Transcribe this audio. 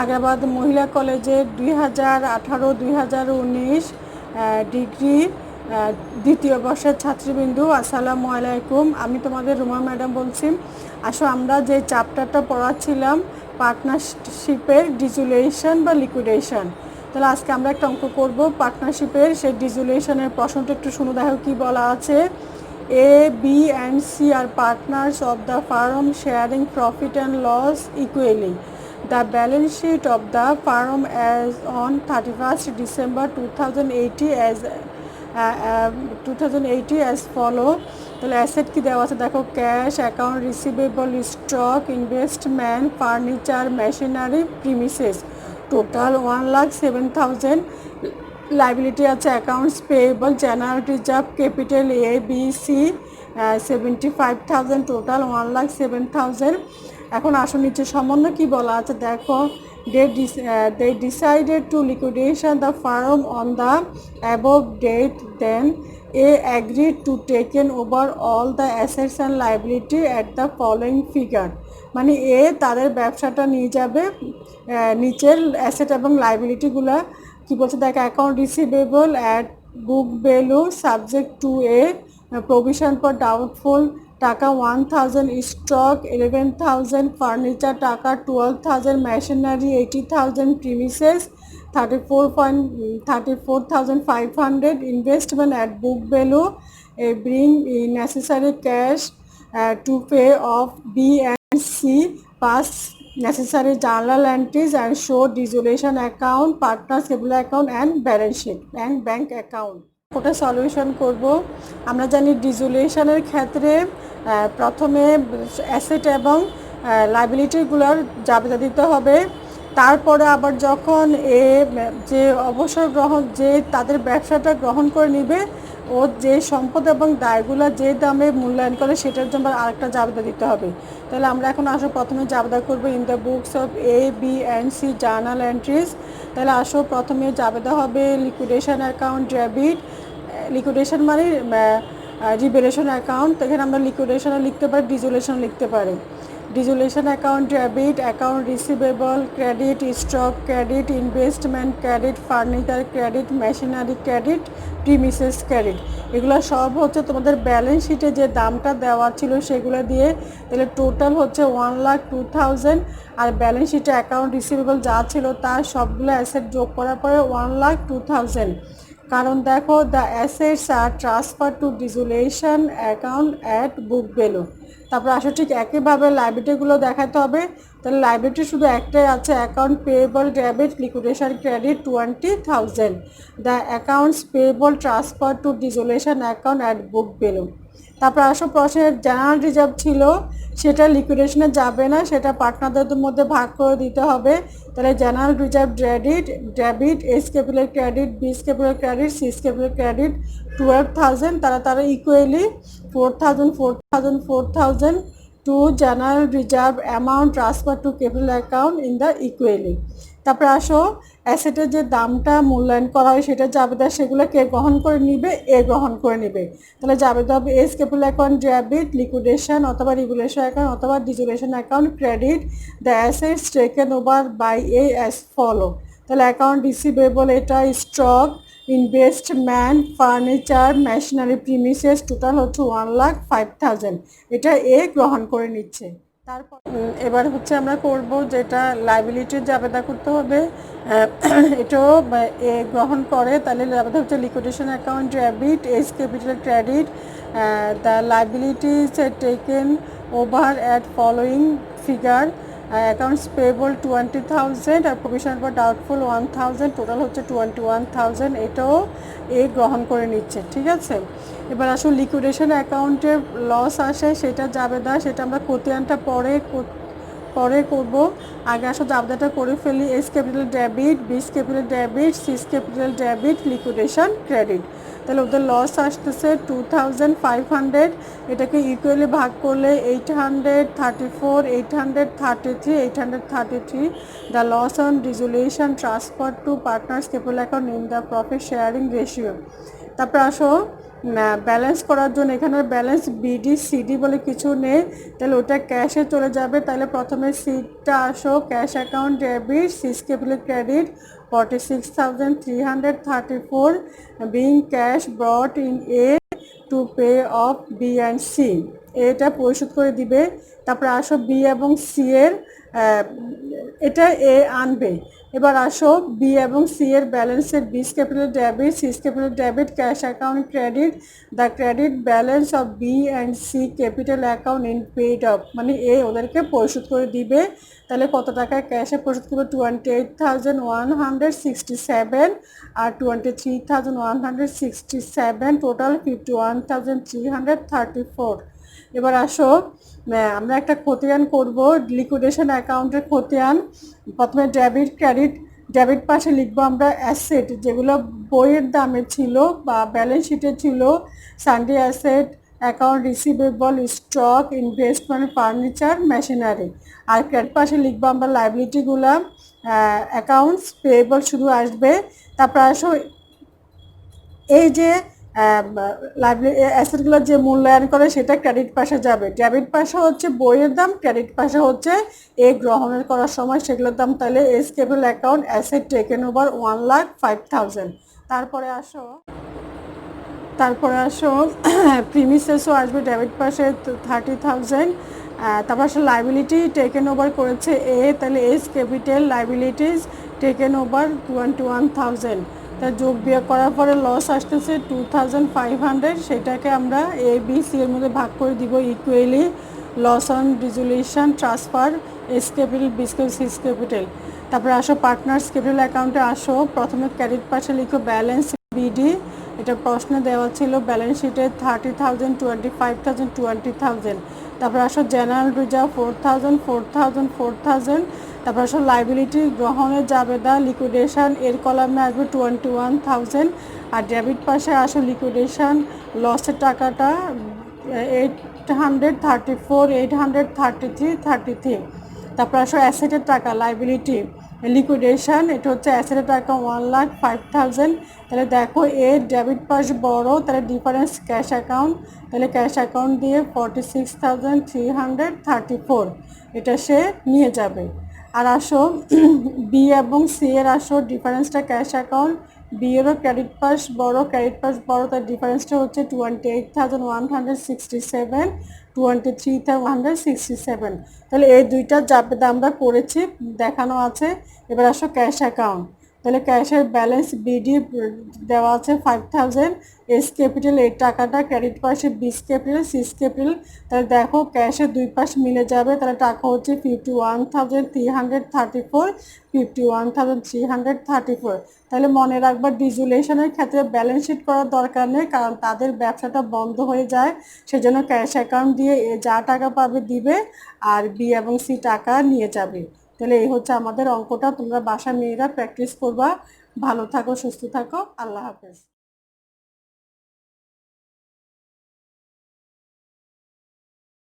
আগ্রাবাদ মহিলা কলেজের 2018-2019 ডিগ্রি দ্বিতীয় বর্ষের ছাত্রীবৃন্দু, আসসালামু আলাইকুম। আমি তোমাদের রুমা ম্যাডাম বলছি। আসলে আমরা যে চ্যাপ্টারটা পড়াচ্ছিলাম পার্টনারশিপের ডিজুলেশন বা লিকুইডেশন, তাহলে আজকে আমরা একটা অঙ্ক করব পার্টনারশিপের সেই ডিজুলেশনের প্রশ্নটা একটু শুনে দেখো কি বলা আছে। A, B and C are partners of the firm sharing profit and loss equally. The balance sheet of the firm as on 31st December 2080 as follow. তাহলে অ্যাসেট কি দেওয়া আছে দেখো, cash, account receivable, stock, investment, furniture, machinery, premises, total 1,07,000। Liability আছে accounts payable, general reserve, capital A, B, C 75,000, total 1,07,000। এখন আসো নিচে সম্বন্ধ কি বলা আছে দেখো। They decided to liquidation the firm on the above date. Then A agreed to taken over all the assets and liability at the following figure. মানে এ তাদের ব্যবসাটা নিয়ে যাবে, নিচের অ্যাসেট এবং লাইবিলিটিগুলা কি বলছে দেখ। Account receivable at book value subject to A provision for doubtful টাকা 1,000, স্টক 11,000, ফার্নিচার টাকা 12,000, machinery 80,000, premises 34,500, investment at book value bring necessary cash to pay off B and C, pass necessary journal entries and show dissolution account, partners table account and balance sheet and bank account. ওটা solution করব। আমরা জানি ডিজুলেশনের ক্ষেত্রে প্রথমে asset এবং লাইবিলিটিগুলোর জাবেদা দিতে হবে। তারপরে আবার যখন যে অবসর গ্রহণ, যে তাদের ব্যবসাটা গ্রহণ করে নিবে, ও যে সম্পদ এবং দায়গুলো যে দামে মূল্যায়ন করে সেটার জন্য আরেকটা জাবেদা দিতে হবে। তাহলে আমরা এখন আসো প্রথমে জাবেদা করবো in the books of A, B and C journal entries. তাহলে আসো প্রথমে জাবেদা হবে লিকুইডেশন অ্যাকাউন্ট ডেবিট। লিকুইডেশন মানে রিভ্যালুয়েশন অ্যাকাউন্ট, এখানে আমরা লিকুইডেশনও লিখতে পারি, ডিজুলেশন লিখতে পারি। Dissolution account debit, account receivable credit, stock credit, investment credit, furniture credit, machinery credit, premises credit. এগুলো সব হচ্ছে তোমাদের ব্যালেন্স শিটে যে দামটা দেওয়া ছিল সেগুলো দিয়ে। তাহলে টোটাল হচ্ছে 1,02,000, আর ব্যালেন্স শিটে অ্যাকাউন্ট রিসিভেবল যা ছিল তার সবগুলো অ্যাসেট যোগ করার পরে 1,02,000। কারণ দেখো the assets are transfer to dissolution account at book value. তারপর আসলে ঠিক একইভাবে লাইবিলিটিগুলো দেখাতে হবে। তাহলে লাইবিলিটি শুধু একটাই আছে, account payable debit liquidation credit 20,000, the accounts payable transfer to dissolution account at book value. তারপর আসো প্রশ্নের জেনারেল রিজার্ভ ছিল, সেটা লিকুইডেশনে যাবে না, সেটা পার্টনারদের মধ্যে ভাগ করে দিতে হবে। তাহলে general reserve debit A's capital credit, B capital credit, C capital credit 12,000, তারা equally 4,000 to general reserve amount transfer to capital account in the equally. তারপরে আসো অ্যাসেটের যে দামটা মূল্যায়ন করা হয় সেটা জাবেদা, সেগুলো কে গ্রহণ করে নিবে, এ গ্রহণ করে নিবে। তাহলে জাবেদা হবে A's capital account debit liquidation অথবা রেগুলেশন অ্যাকাউন্ট অথবা dissolution account credit the assets taken over by A as follow. তাহলে অ্যাকাউন্ট রিসিভেবল এটা stock, investment, furniture, machinery, premises, total হচ্ছে 1,05,000। এটা এ গ্রহণ করে নিচ্ছে। তারপর এবার হচ্ছে আমরা করব যেটা লাইবিলিটির জাবেদা করতে হবে, এটাও এ গ্রহণ করে। তাহলে জাবেদা হচ্ছে liquidation account debit A's capital credit, the liabilities taken over at following figure, accounts payable 20,000 আর প্রভিশন ফর ডাউটফুল 1,000, টোটাল হচ্ছে 21,000। এটাও এ গ্রহণ করে নিচ্ছে, ঠিক আছে। এবার আসলে লিকুইডেশন অ্যাকাউন্টে লস আসে সেটা জাবেদা, সেটা আমরা খতিয়ানটা পরে করব। আগে আসলে জাবেদাটা করে ফেলি। A's capital debit, B capital debit, C capital debit, liquidation credit. তাহলে ওদের লস আসতেছে 2,500, এটাকে ইকুয়ালি ভাগ করলে 834, 833, 833। The loss on dissolution transfer to partners capital account in the profit sharing ratio. তারপর আসো ব্যালেন্স করার জন্য এখানে ব্যালেন্স বিডি সিডি বলে কিছু নেই, তাহলে ওটা ক্যাশে চলে যাবে। তাহলে প্রথমে সিটটা আসো, cash account debit, C's capital credit 46,334 being cash brought in A to pay off B and C, এটা পরিশোধ করে দিবে। তারপরে আসো বি এবং সি এর এটা এ আনবে। এবার আসো বি এবং সি এর ব্যালেন্সের B's capital debit, C's capital debit, cash account credit, the credit balance of B and C capital account in paid off, মানে এ ওদেরকে পরিশোধ করে দিবে। তাহলে কত টাকা ক্যাশে পরিশোধ করবে? 28,167 আর 23,167, টোটাল 51,334। এবার আসো আমরা একটা খতিয়ান করব, লিকুইডেশন অ্যাকাউন্টের খতিয়ান। প্রথমে ডেবিট ক্রেডিট, ডেবিট পাশে লিখবো আমরা অ্যাসেট, যেগুলো বইয়ের দামে ছিল বা ব্যালেন্স শিটে ছিল। Sundry asset, account receivable, stock, investment, furniture, machinery. আর ক্রেডিট পাশে লিখবো আমরা লাইবিলিটিগুলো, অ্যাকাউন্টস পেয়েবল শুধু আসবে। তারপর আসো এই যে অ্যাসেটগুলো যে মূল্যায়ন করে সেটা ক্রেডিট পাশে যাবে। ডেবিট পাশে হচ্ছে বইয়ের দাম, ক্রেডিট পাশে হচ্ছে এ গ্রহণের করার সময় সেগুলোর দাম। তাহলে S capital account asset taken over 1,05,000। তারপরে আসো প্রিমিসেসও আসবে ডেবিট পাশে 30,000। তারপর আসলে লাইবিলিটি টেকেন ওভার করেছে এ, তাহলে S capital liabilities taken over 21,000। তা যোগ বিয়োগ করার পরে লস আসতেছে 2,500, সেটাকে আমরা এ বি সি এর মধ্যে ভাগ করে দিব equally. Loss on dissolution transfer A's capital B's capital C's capital. তারপরে আসো পার্টনার্স ক্যাপিটাল অ্যাকাউন্টে আসো, প্রথমে ক্রেডিট পাশে লিখো ব্যালেন্স বিডি, এটা প্রশ্নে দেওয়া ছিল ব্যালেন্স শিটে 30,000, 25,000, 20,000। তারপর আসো জেনারেল রিজার্ভ 4,000, 4,000, 4,000। তারপর আসো লাইবিলিটি গ্রহণের জাবেদা লিকুইডেশন এর কলামে আসবে 21,000। আর ডেবিট পাশে আসো লিকুইডেশন লসের টাকাটা 834, 833, 33। তারপর আসো অ্যাসেটের টাকা লাইবিলিটি লিকুইডেশন, এটা হচ্ছে অ্যাসেটের টাকা 1,05,000। তাহলে দেখো এর ডেবিট পাশ বড়, তাহলে ডিফারেন্স ক্যাশ অ্যাকাউন্ট, তাহলে ক্যাশ অ্যাকাউন্ট দিয়ে 46,334 এটা সে নিয়ে যাবে। আর আসো বি এবং সি এর আসো ডিফারেন্সটা ক্যাশ অ্যাকাউন্ট, বি এরও ক্রেডিট পাস বড়, ক্রেডিট পাস বড়, তার ডিফারেন্সটা হচ্ছে 28,167, 23,167। তাহলে এই দুইটা জাবেদা আমরা করেছি, দেখানো আছে। এবার আসো ক্যাশ অ্যাকাউন্ট, তাহলে ক্যাশের ব্যালেন্স বিডি দেওয়া আছে 5,000, এস ক্যাপিটাল এই টাকাটা, ক্রেডিট পাশে বিস ক্যাপিটাল সিস ক্যাপিটাল। তাহলে দেখো ক্যাশের দুই পাশ মিলে যাবে, তাহলে টাকা হচ্ছে 51,334, 51,334। তাহলে মনে রাখবা ডিজুলেশনের ক্ষেত্রে ব্যালেন্স শিট করার দরকার নেই, কারণ তাদের ব্যবসাটা বন্ধ হয়ে যায়। সেজন্য ক্যাশ অ্যাকাউন্ট দিয়ে যা টাকা পাবে দিবে, আর বি এবং সি টাকা নিয়ে যাবে। তাহলে এই হচ্ছে আমাদের অঙ্কটা, তোমরা বাসা মেয়েরা প্র্যাকটিস করবা। ভালো থাকো, সুস্থ থাকো, আল্লাহ হাফেজ।